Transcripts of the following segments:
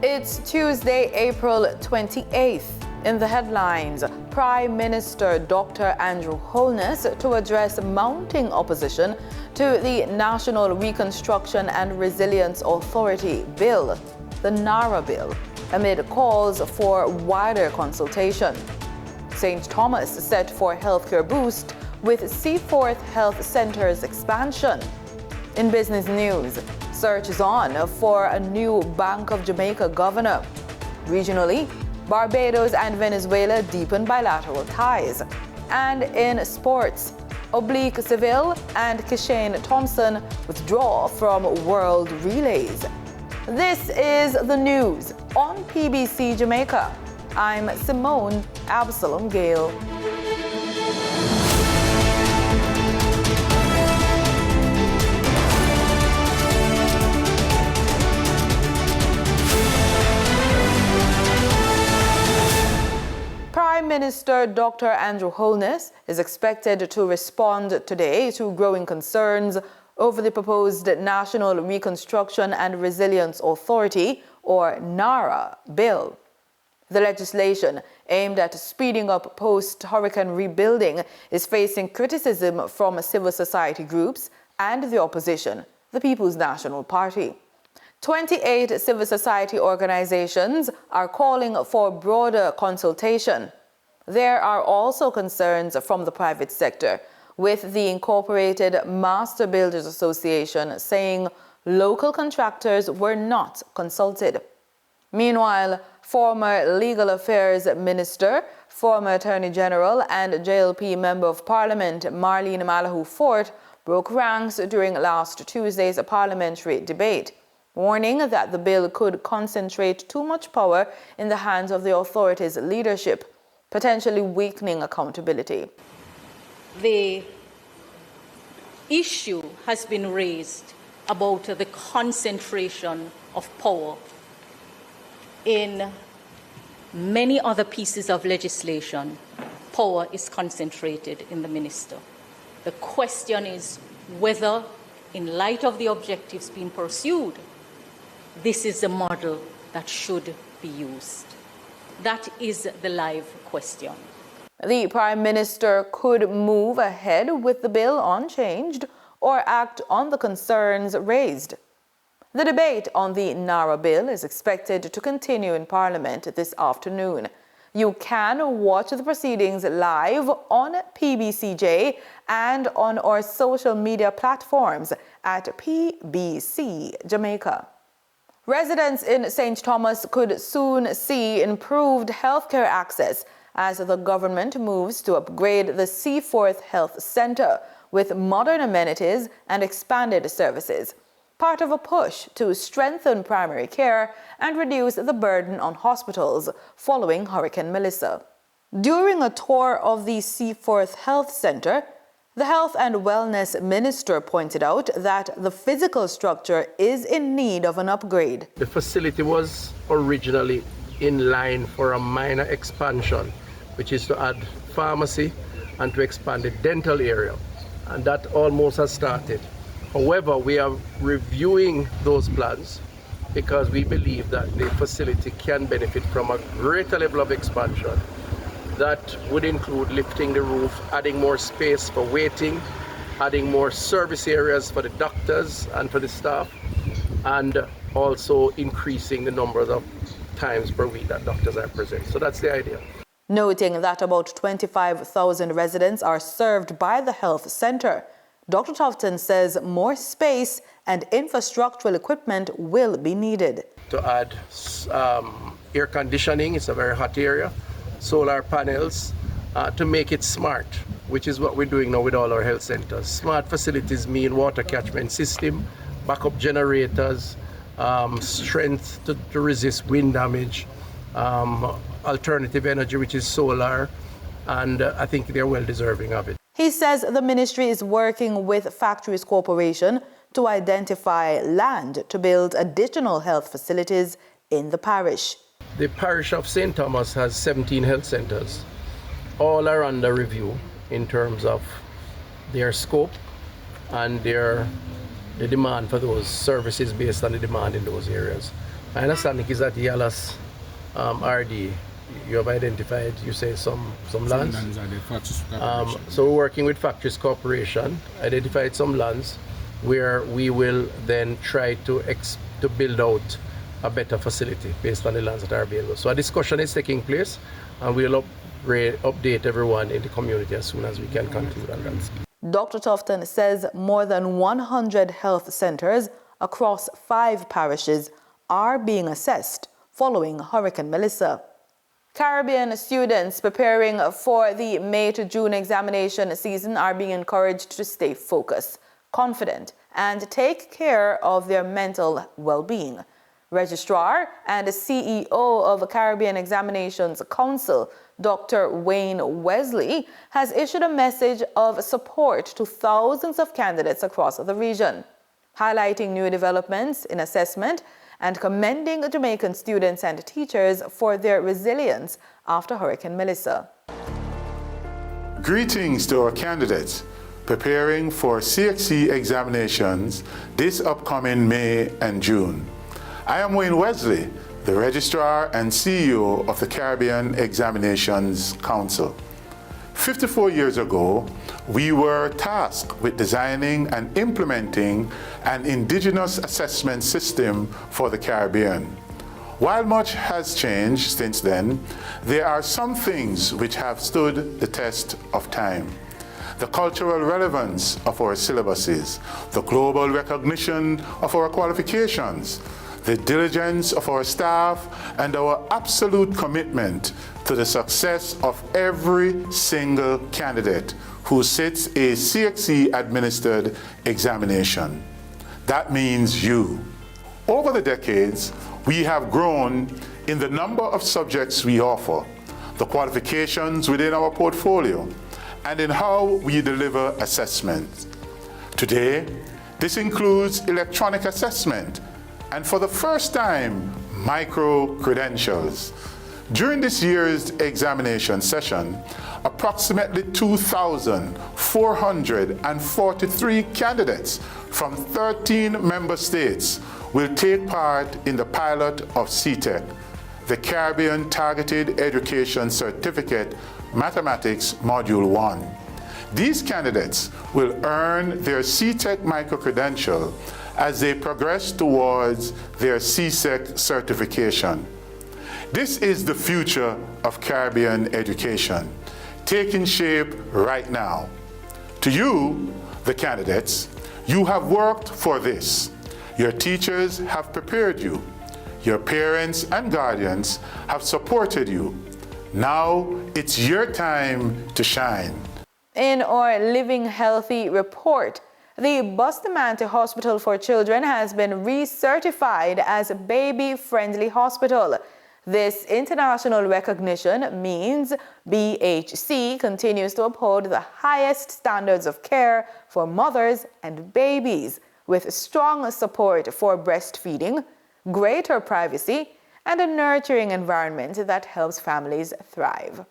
It's Tuesday, April 28th. In the headlines, Prime Minister Dr. Andrew Holness to address mounting opposition to the National Reconstruction and Resilience Authority bill, the NARA bill, amid calls for wider consultation. St. Thomas set for healthcare boost with Seaforth Health Center's expansion. In business news, search is on for a new Bank of Jamaica governor. Regionally, Barbados and Venezuela deepen bilateral ties. And in sports, Oblique Seville and Kishane Thompson withdraw from World Relays. This is the news on PBC Jamaica. I'm Simone Absalom Gale. Prime Minister Dr. Andrew Holness is expected to respond today to growing concerns over the proposed National Reconstruction and Resilience Authority, or NARA, bill. The legislation aimed at speeding up post-hurricane rebuilding is facing criticism from civil society groups and the opposition, the People's National Party. 28 civil society organizations are calling for broader consultation. There are also concerns from the private sector, with the Incorporated Master Builders Association saying local contractors were not consulted. Meanwhile, former Legal Affairs Minister, former Attorney General and JLP Member of Parliament Marlene Malahoo Fort broke ranks during last Tuesday's parliamentary debate, warning that the bill could concentrate too much power in the hands of the authority's leadership, potentially weakening accountability. The issue has been raised about the concentration of power in many other pieces of legislation. Power is concentrated in the minister. The question is whether, in light of the objectives being pursued, this is the model that should be used. That is the live question. The Prime Minister could move ahead with the bill unchanged or act on the concerns raised. The debate on the NARA bill is expected to continue in Parliament this afternoon. You can watch the proceedings live on PBCJ and on our social media platforms at PBC Jamaica. Residents in St. Thomas could soon see improved healthcare access as the government moves to upgrade the Seaforth Health Center with modern amenities and expanded services, part of a push to strengthen primary care and reduce the burden on hospitals following Hurricane Melissa. During a tour of the Seaforth Health Center, the Health and Wellness Minister pointed out that the physical structure is in need of an upgrade. The facility was originally in line for a minor expansion, which is to add pharmacy and to expand the dental area, and that almost has started. However, we are reviewing those plans because we believe that the facility can benefit from a greater level of expansion. That would include lifting the roof, adding more space for waiting, adding more service areas for the doctors and for the staff, and also increasing the number of times per week that doctors are present. So that's the idea. Noting that about 25,000 residents are served by the health center, Dr. Tufton says more space and infrastructural equipment will be needed. To add air conditioning, it's a very hot area, solar panels, to make it smart, which is what we're doing now with all our health centers. Smart facilities mean water catchment system, backup generators, strength to resist wind damage, alternative energy, which is solar, and I think they're well deserving of it. He says the ministry is working with Factories Corporation to identify land to build additional health facilities in the parish. The parish of St. Thomas has 17 health centers. All are under review in terms of their scope and the demand for those services based on the demand in those areas. My understanding is that Yalas RD, you have identified, you say, some lands. So we're working with Factories Corporation, identified some lands where we will then try to build out a better facility based on the lands that are available. So a discussion is taking place, and we'll update everyone in the community as soon as we can conclude on that. Dr. Tufton says more than 100 health centers across 5 parishes are being assessed following Hurricane Melissa. Caribbean students preparing for the May to June examination season are being encouraged to stay focused, confident, and take care of their mental well-being. Registrar and CEO of Caribbean Examinations Council, Dr. Wayne Wesley, has issued a message of support to thousands of candidates across the region, highlighting new developments in assessment and commending Jamaican students and teachers for their resilience after Hurricane Melissa. Greetings to our candidates preparing for CXC examinations this upcoming May and June. I am Wayne Wesley, the Registrar and CEO of the Caribbean Examinations Council. 54 years ago, we were tasked with designing and implementing an indigenous assessment system for the Caribbean. While much has changed since then, there are some things which have stood the test of time. The cultural relevance of our syllabuses, the global recognition of our qualifications, the diligence of our staff, and our absolute commitment to the success of every single candidate who sits a CXC-administered examination. That means you. Over the decades, we have grown in the number of subjects we offer, the qualifications within our portfolio, and in how we deliver assessments. Today, this includes electronic assessment, and for the first time, micro-credentials. During this year's examination session, approximately 2,443 candidates from 13 member states will take part in the pilot of CTEC, the Caribbean Targeted Education Certificate Mathematics Module 1. These candidates will earn their CTEC micro-credential as they progress towards their CSEC certification. This is the future of Caribbean education, taking shape right now. To you, the candidates, you have worked for this. Your teachers have prepared you. Your parents and guardians have supported you. Now it's your time to shine. In our Living Healthy report, the Bustamante Hospital for Children has been recertified as a baby-friendly hospital. This international recognition means BHC continues to uphold the highest standards of care for mothers and babies, with strong support for breastfeeding, greater privacy, and a nurturing environment that helps families thrive.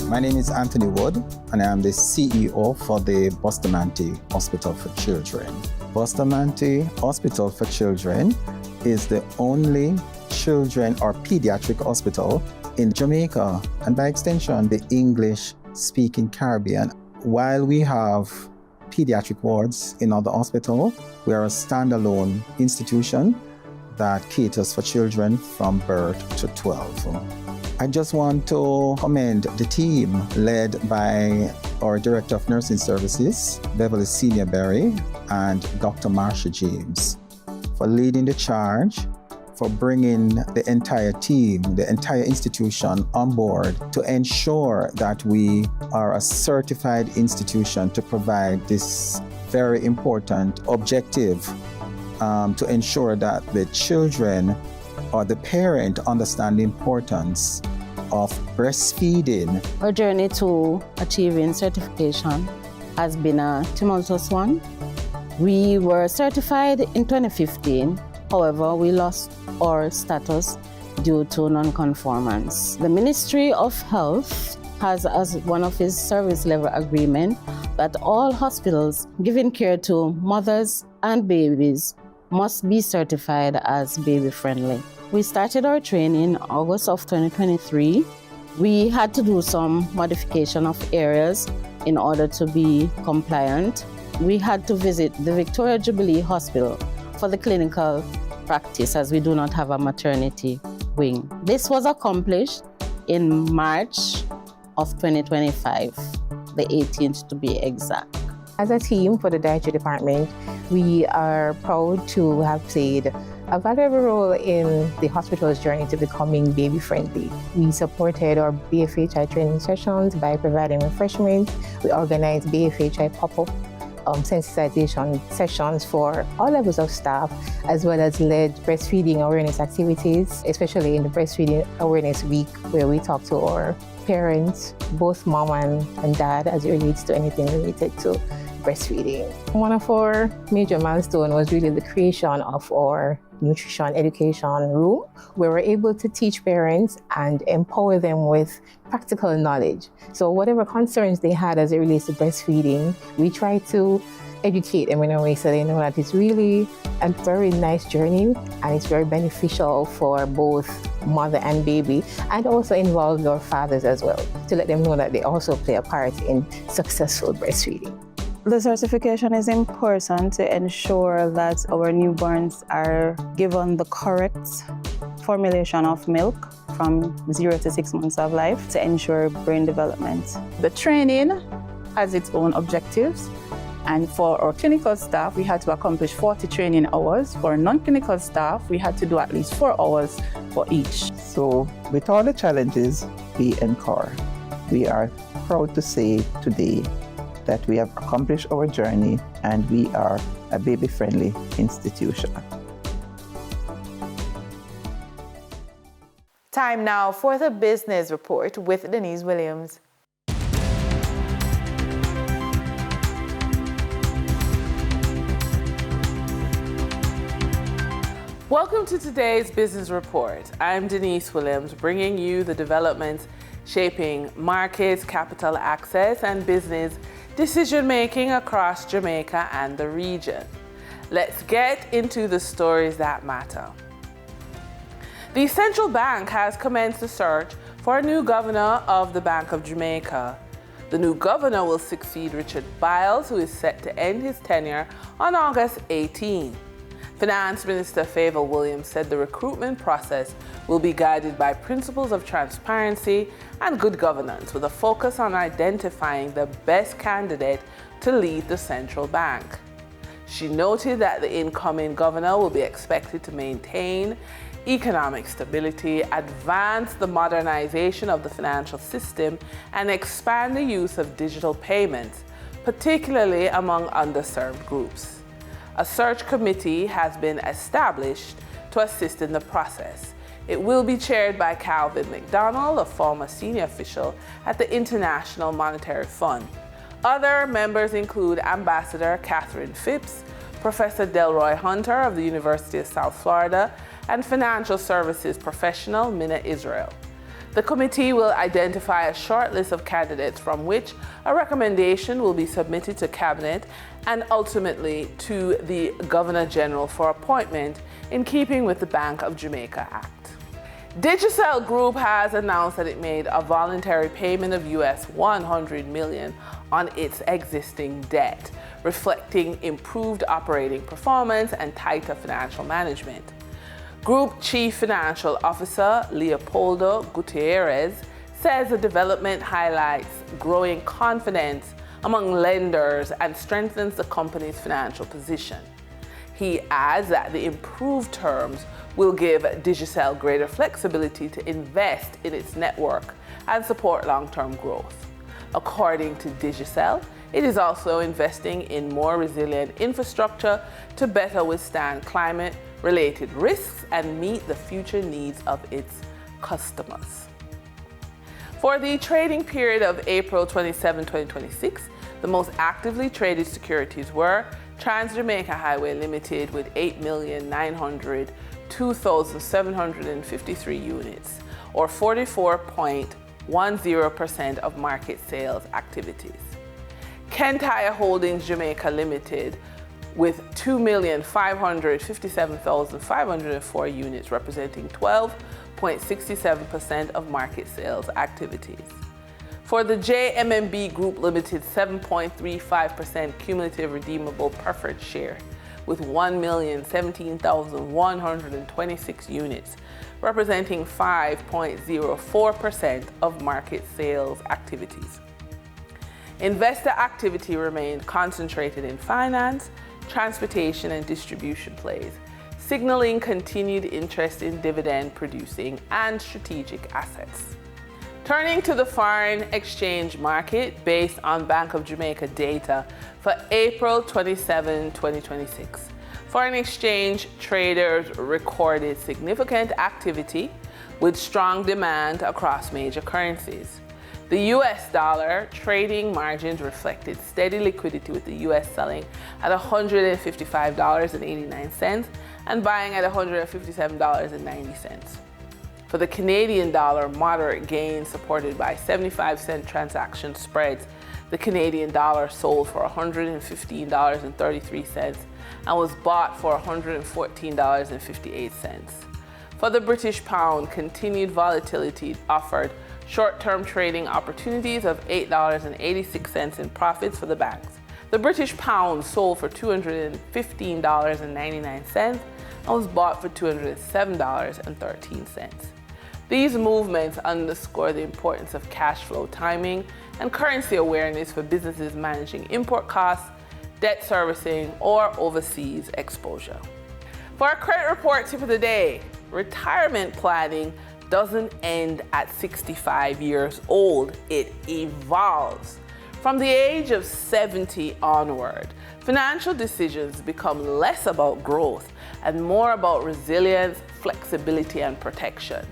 My name is Anthony Wood, and I am the CEO for the Bustamante Hospital for Children. Bustamante Hospital for Children is the only children or pediatric hospital in Jamaica, and by extension, the English-speaking Caribbean. While we have pediatric wards in other hospitals, we are a standalone institution that caters for children from birth to 12. I just want to commend the team led by our Director of Nursing Services, Beverly Senior Berry, and Dr. Marsha James for leading the charge, for bringing the entire team, the entire institution on board to ensure that we are a certified institution to provide this very important objective to ensure that the children or the parent understand the importance of breastfeeding. Our journey to achieving certification has been a tumultuous one. We were certified in 2015, however, we lost our status due to non-conformance. The Ministry of Health has as one of its service level agreement that all hospitals giving care to mothers and babies must be certified as baby friendly. We started our training in August of 2023. We had to do some modification of areas in order to be compliant. We had to visit the Victoria Jubilee Hospital for the clinical practice as we do not have a maternity wing. This was accomplished in March of 2025, the 18th to be exact. As a team for the DIGI department, we are proud to have played a valuable role in the hospital's journey to becoming baby-friendly. We supported our BFHI training sessions by providing refreshments. We organized BFHI pop-up sensitization sessions for all levels of staff, as well as led breastfeeding awareness activities, especially in the Breastfeeding Awareness Week, where we talk to our parents, both mom and dad, as it relates to anything related to breastfeeding. One of our major milestones was really the creation of our nutrition education room, where we're able to teach parents and empower them with practical knowledge. So whatever concerns they had as it relates to breastfeeding, we try to educate them in a way so they know that it's really a very nice journey and it's very beneficial for both mother and baby, and also involves our fathers as well, to let them know that they also play a part in successful breastfeeding. The certification is important to ensure that our newborns are given the correct formulation of milk from 0 to 6 months of life to ensure brain development. The training has its own objectives, and for our clinical staff, we had to accomplish 40 training hours. For non-clinical staff, we had to do at least 4 hours for each. So with all the challenges we incur, we are proud to say today that we have accomplished our journey and we are a baby-friendly institution. Time now for the business report with Denise Williams. Welcome to today's business report. I'm Denise Williams, bringing you the developments shaping markets, capital access, and business decision-making across Jamaica and the region. Let's get into the stories that matter. The central bank has commenced a search for a new governor of the Bank of Jamaica. The new governor will succeed Richard Biles, who is set to end his tenure on August 18. Finance Minister Favour Williams said the recruitment process will be guided by principles of transparency and good governance, with a focus on identifying the best candidate to lead the central bank. She noted that the incoming governor will be expected to maintain economic stability, advance the modernization of the financial system, and expand the use of digital payments, particularly among underserved groups. A search committee has been established to assist in the process. It will be chaired by Calvin McDonald, a former senior official at the International Monetary Fund. Other members include Ambassador Catherine Phipps, Professor Delroy Hunter of the University of South Florida, and financial services professional Mina Israel. The committee will identify a short list of candidates from which a recommendation will be submitted to Cabinet and ultimately to the Governor General for appointment in keeping with the Bank of Jamaica Act. Digicel Group has announced that it made a voluntary payment of US $100 million on its existing debt, reflecting improved operating performance and tighter financial management. Group Chief Financial Officer Leopoldo Gutierrez says the development highlights growing confidence among lenders and strengthens the company's financial position. He adds that the improved terms will give Digicel greater flexibility to invest in its network and support long-term growth. According to Digicel, it is also investing in more resilient infrastructure to better withstand climate-related risks and meet the future needs of its customers. For the trading period of April 27, 2026 The most actively traded securities were Trans-Jamaica Highway Limited with 8,902,753 units, or 44.10% of market sales activities. Kentire Holdings Jamaica Limited with 2,557,504 units, representing 12.67% of market sales activities. For the JMMB Group Limited, 7.35% cumulative redeemable preferred share with 1,017,126 units, representing 5.04% of market sales activities. Investor activity remained concentrated in finance, transportation, and distribution plays, signaling continued interest in dividend-producing and strategic assets. Turning to the foreign exchange market based on Bank of Jamaica data for April 27, 2026, foreign exchange traders recorded significant activity with strong demand across major currencies. The US dollar trading margins reflected steady liquidity, with the US selling at $155.89 and buying at $157.90. For the Canadian dollar, moderate gains supported by 75-cent transaction spreads. The Canadian dollar sold for $115.33 and was bought for $114.58. For the British pound, continued volatility offered short-term trading opportunities of $8.86 in profits for the banks. The British pound sold for $215.99 and was bought for $207.13. These movements underscore the importance of cash flow timing and currency awareness for businesses managing import costs, debt servicing, or overseas exposure. For our credit report tip of the day, retirement planning doesn't end at 65 years old, it evolves. From the age of 70 onward, financial decisions become less about growth and more about resilience, flexibility, and protection.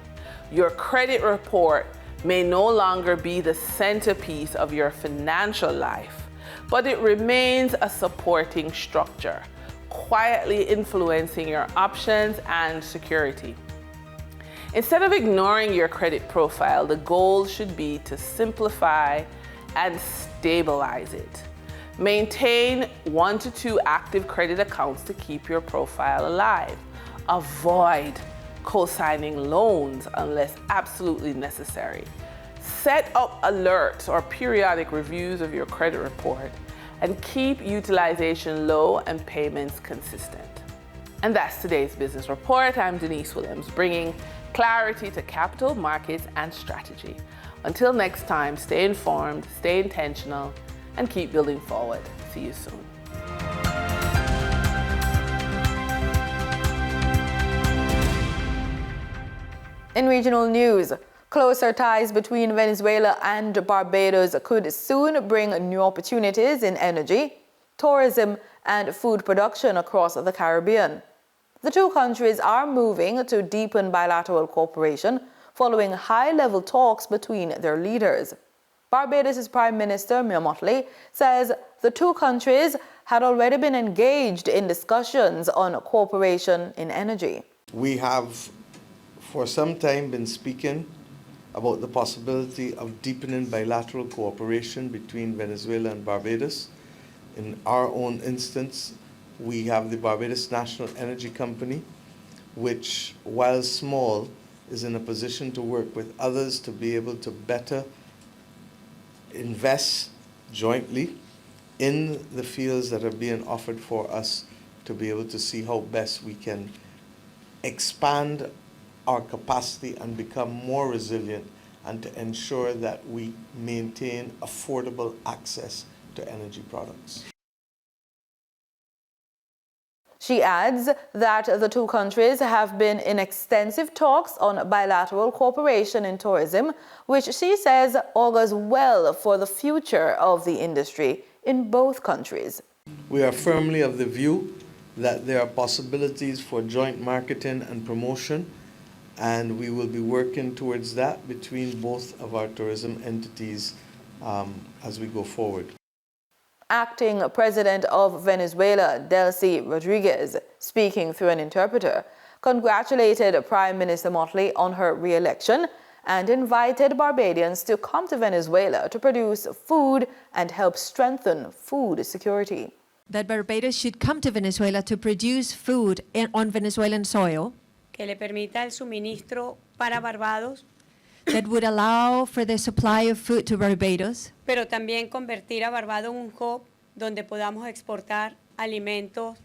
Your credit report may no longer be the centerpiece of your financial life, but it remains a supporting structure, quietly influencing your options and security. Instead of ignoring your credit profile, the goal should be to simplify and stabilize it. Maintain 1 to 2 active credit accounts to keep your profile alive. Avoid co-signing loans unless absolutely necessary. Set up alerts or periodic reviews of your credit report and keep utilization low and payments consistent. And that's today's business report. I'm Denise Williams, bringing clarity to capital markets and strategy. Until next time, stay informed, stay intentional, and keep building forward. See you soon. In regional news, closer ties between Venezuela and Barbados could soon bring new opportunities in energy, tourism, and food production across the Caribbean. The two countries are moving to deepen bilateral cooperation following high-level talks between their leaders. Barbados' Prime Minister Mia Mottley says the two countries had already been engaged in discussions on cooperation in energy. We have for some time been speaking about the possibility of deepening bilateral cooperation between Venezuela and Barbados. In our own instance, we have the Barbados National Energy Company, which, while small, is in a position to work with others to be able to better invest jointly in the fields that are being offered for us, to be able to see how best we can expand our capacity and become more resilient, and to ensure that we maintain affordable access to energy products. She adds that the two countries have been in extensive talks on bilateral cooperation in tourism, which she says augurs well for the future of the industry in both countries. We are firmly of the view that there are possibilities for joint marketing and promotion, and we will be working towards that between both of our tourism entities as we go forward. Acting President of Venezuela, Delcy Rodriguez, speaking through an interpreter, congratulated Prime Minister Motley on her re-election and invited Barbadians to come to Venezuela to produce food and help strengthen food security. That Barbados should come to Venezuela to produce food on Venezuelan soil que le permita el suministro para Barbados, that would allow for the supply of food to Barbados, pero también convertir a Barbados en un hub donde podamos exportar alimentos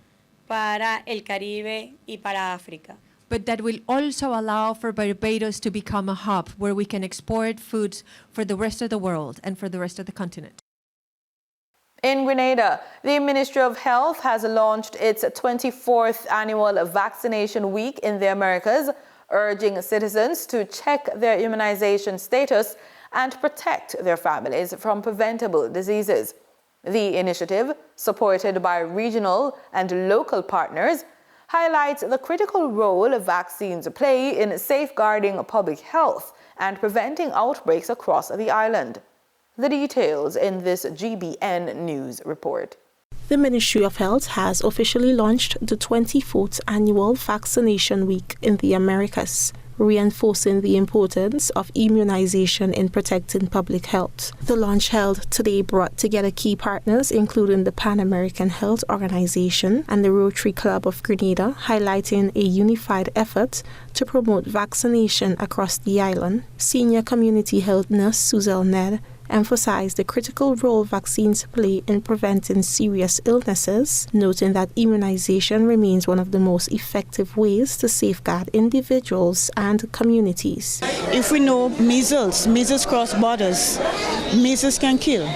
para el Caribe y para África. but that will also allow for Barbados to become a hub where we can export foods for the rest of the world and for the rest of the continent. In Grenada, the Ministry of Health has launched its 24th annual Vaccination Week in the Americas, urging citizens to check their immunization status and protect their families from preventable diseases. The initiative, supported by regional and local partners, highlights the critical role vaccines play in safeguarding public health and preventing outbreaks across the island. The details in this GBN News report. The Ministry of Health has officially launched the 24th annual Vaccination Week in the Americas, reinforcing the importance of immunization in protecting public health. The launch held today brought together key partners including the Pan American Health Organization and the Rotary Club of Grenada, highlighting a unified effort to promote vaccination across the island. Senior community health nurse Suzelle Ned emphasized the critical role vaccines play in preventing serious illnesses, noting that immunization remains one of the most effective ways to safeguard individuals and communities. If we know measles cross borders, measles can kill.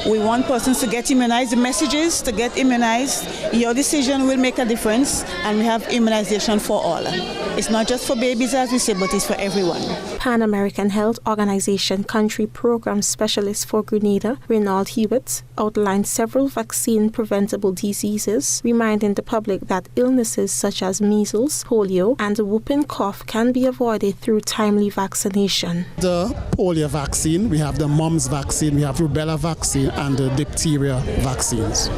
We want persons to get immunized. The message is to get immunized. Your decision will make a difference, and we have immunization for all. It's not just for babies, as we say, but it's for everyone. Pan American Health Organization Country Program Specialist for Grenada, Reynald Hewitt, outlined several vaccine-preventable diseases, reminding the public that illnesses such as measles, polio, and whooping cough can be avoided through timely vaccination. The polio vaccine, we have the mumps vaccine, we have rubella vaccine, and the diphtheria vaccines.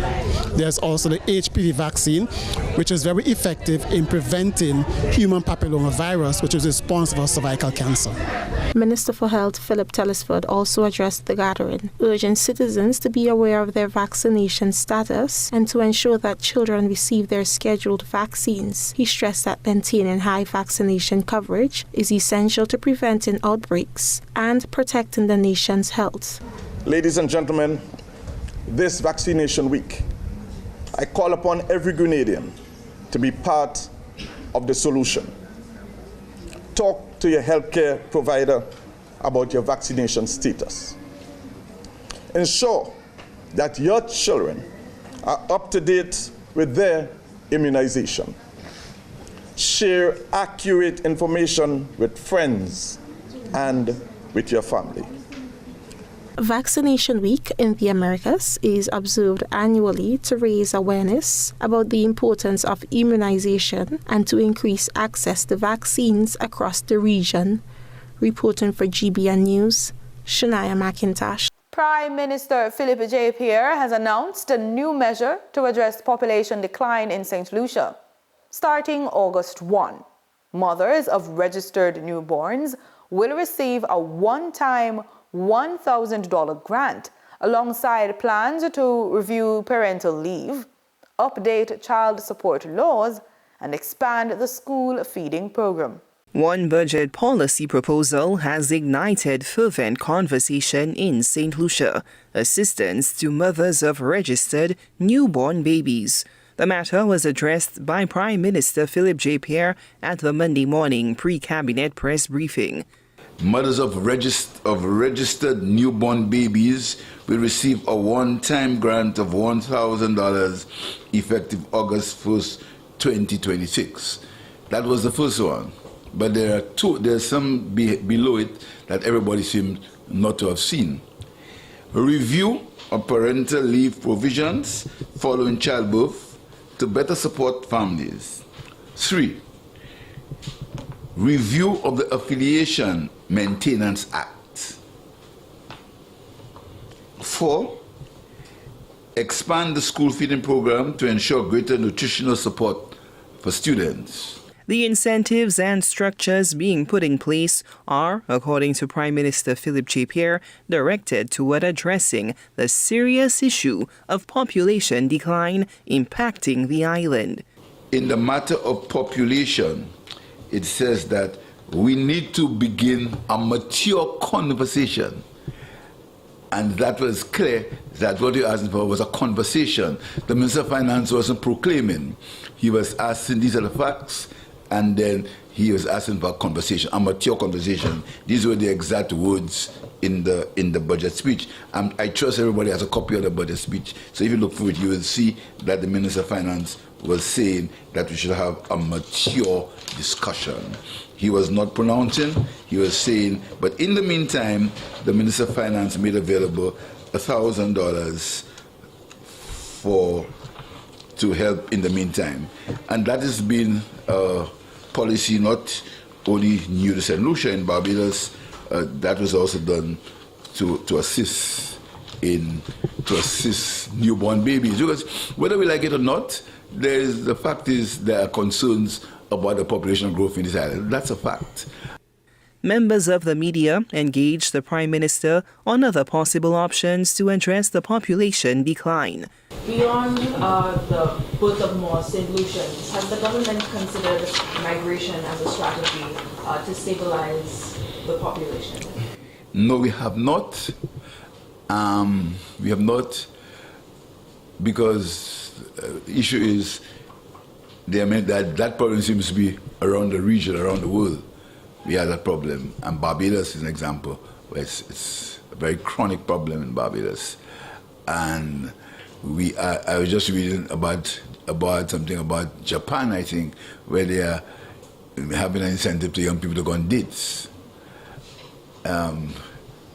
There's also the HPV vaccine, which is very effective in preventing human papillomavirus, which is responsible for cervical cancer. Minister for Health Philip Telesford also addressed the gathering, urging citizens to be aware of their vaccination status and to ensure that children receive their scheduled vaccines. He stressed that maintaining high vaccination coverage is essential to preventing outbreaks and protecting the nation's health. Ladies and gentlemen, this Vaccination Week, I call upon every Grenadian to be part of the solution. Talk to your healthcare provider about your vaccination status. Ensure that your children are up to date with their immunization. Share accurate information with friends and with your family. Vaccination Week in the Americas is observed annually to raise awareness about the importance of immunization and to increase access to vaccines across the region. Reporting for GBN News, Shania McIntosh. Prime Minister Philippe J. Pierre has announced a new measure to address population decline in St. Lucia. Starting August 1, mothers of registered newborns will receive a one-time $1,000 grant alongside plans to review parental leave, update child support laws, and expand the school feeding program. One budget policy proposal has ignited fervent conversation in St. Lucia, assistance to mothers of registered newborn babies. The matter was addressed by Prime Minister Philippe J. Pierre at the Monday morning pre-cabinet press briefing. Mothers of registered newborn babies will receive a one-time grant of $1,000 effective August 1st, 2026. That was the first one. But there are two, there's some below it that everybody seems not to have seen. A review of parental leave provisions following childbirth to better support families. 3. Review of the Affiliation Maintenance Act. 4. expand the school feeding program to ensure greater nutritional support for students. The incentives and structures being put in place are, according to Prime Minister Philip J. Pierre, directed toward addressing the serious issue of population decline impacting the island. In the matter of population, it says that we need to begin a mature conversation. And that was clear that what you're asking for was a conversation. The Minister of Finance wasn't proclaiming. He was asking, these are the facts, and then he was asking for a conversation, a mature conversation. These were the exact words in the budget speech. I trust everybody has a copy of the budget speech. So if you look through it, you will see that the Minister of Finance was saying that we should have a mature discussion. He was not pronouncing, he was saying, but in the meantime, the Minister of Finance made available $1,000 to help in the meantime. And that has been a policy not only new to St. Lucia in Barbados, that was also done to assist newborn babies. Because whether we like it or not, the fact is there are concerns about the population growth in this island. That's a fact. Members of the media engaged the Prime Minister on other possible options to address the population decline. Beyond the birth of more St. Lucians, has the government considered migration as a strategy to stabilize the population? No, we have not. We have not, because the issue is that problem seems to be around the region, around the world. We have that problem, and Barbados is an example where it's a very chronic problem in Barbados. And I was just reading about something about Japan, I think, where they are having an incentive to young people to go on dates. I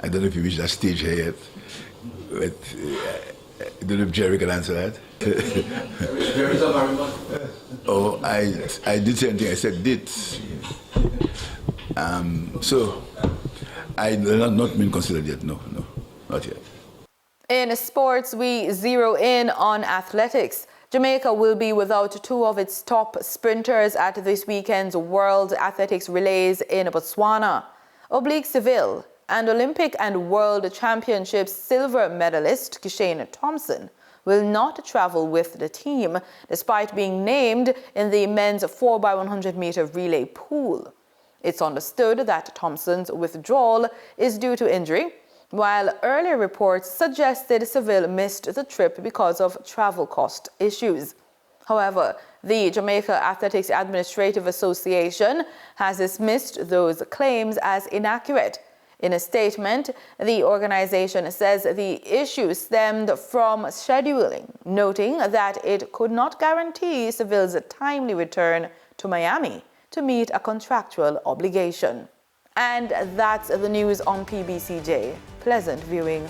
don't know if you reached that stage here yet, but I don't know if Jerry can answer that. Oh, I did say anything, I said dates. So I not been considered yet, no, not yet. In sports, we zero in on athletics. Jamaica will be without two of its top sprinters at this weekend's World Athletics Relays in Botswana. Oblique Seville and Olympic and World Championships silver medalist Kishane Thompson will not travel with the team, despite being named in the men's 4x100 meter relay pool. It's understood that Thompson's withdrawal is due to injury, while earlier reports suggested Seville missed the trip because of travel cost issues. However, the Jamaica Athletics Administrative Association has dismissed those claims as inaccurate. In a statement, the organization says the issue stemmed from scheduling, noting that it could not guarantee Seville's timely return to Miami to meet a contractual obligation. And that's the news on PBCJ. Pleasant viewing.